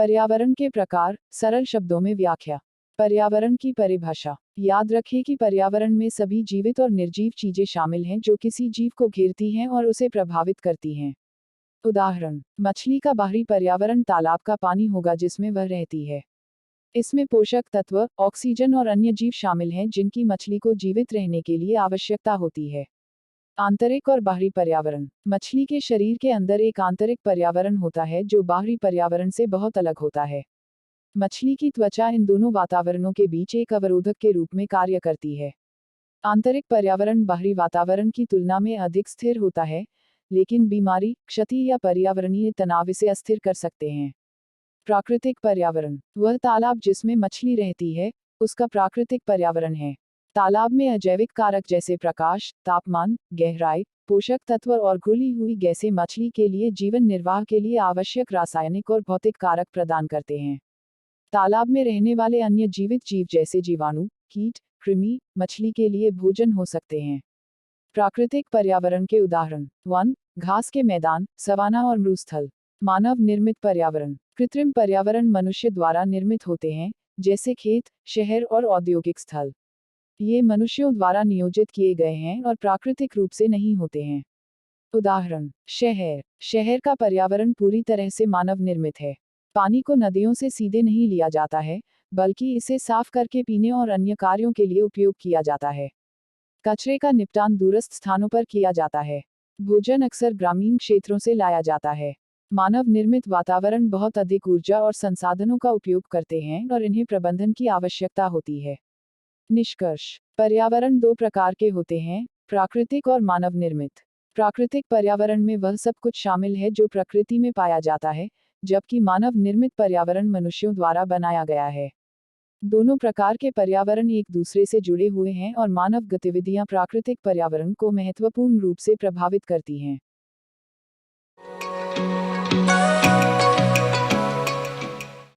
पर्यावरण के प्रकार, सरल शब्दों में व्याख्या। पर्यावरण की परिभाषा। याद रखें कि पर्यावरण में सभी जीवित और निर्जीव चीजें शामिल हैं जो किसी जीव को घेरती हैं और उसे प्रभावित करती हैं। उदाहरण, मछली का बाहरी पर्यावरण तालाब का पानी होगा जिसमें वह रहती है। इसमें पोषक तत्व, ऑक्सीजन और अन्य जीव शामिल हैं जिनकी मछली को जीवित रहने के लिए आवश्यकता होती है। आंतरिक और बाहरी पर्यावरण। मछली के शरीर के अंदर एक आंतरिक पर्यावरण होता है जो बाहरी पर्यावरण से बहुत अलग होता है। मछली की त्वचा इन दोनों वातावरणों के बीच एक अवरोधक के रूप में कार्य करती है। आंतरिक पर्यावरण बाहरी वातावरण की तुलना में अधिक स्थिर होता है, लेकिन बीमारी, क्षति या पर्यावरणीय तनाव इसे अस्थिर कर सकते हैं। प्राकृतिक पर्यावरण। वह तालाब जिसमें मछली रहती है, उसका प्राकृतिक पर्यावरण है। तालाब में अजैविक कारक जैसे प्रकाश, तापमान, गहराई, पोषक तत्व और घुली हुई गैसें मछली के लिए जीवन निर्वाह के लिए आवश्यक रासायनिक और भौतिक कारक प्रदान करते हैं। तालाब में रहने वाले अन्य जीवित जीव जैसे जीवाणु, कीट, कृमि, मछली के लिए भोजन हो सकते हैं। प्राकृतिक पर्यावरण के उदाहरण: वन, घास के मैदान, सवाना और मरुस्थल। मानव निर्मित पर्यावरण। कृत्रिम पर्यावरण मनुष्य द्वारा निर्मित होते हैं, जैसे खेत, शहर और औद्योगिक स्थल। ये मनुष्यों द्वारा नियोजित किए गए हैं और प्राकृतिक रूप से नहीं होते हैं। उदाहरण: शहर। शहर का पर्यावरण पूरी तरह से मानव निर्मित है। पानी को नदियों से सीधे नहीं लिया जाता है, बल्कि इसे साफ करके पीने और अन्य कार्यों के लिए उपयोग किया जाता है। कचरे का निपटान दूरस्थ स्थानों पर किया जाता है। भोजन अक्सर ग्रामीण क्षेत्रों से लाया जाता है। मानव निर्मित वातावरण बहुत अधिक ऊर्जा और संसाधनों का उपयोग करते हैं और इन्हें प्रबंधन की आवश्यकता होती है। निष्कर्ष: पर्यावरण दो प्रकार के होते हैं, प्राकृतिक और मानव निर्मित। प्राकृतिक पर्यावरण में वह सब कुछ शामिल है जो प्रकृति में पाया जाता है, जबकि मानव निर्मित पर्यावरण मनुष्यों द्वारा बनाया गया है। दोनों प्रकार के पर्यावरण एक दूसरे से जुड़े हुए हैं और मानव गतिविधियां प्राकृतिक पर्यावरण को महत्वपूर्ण रूप से प्रभावित करती हैं।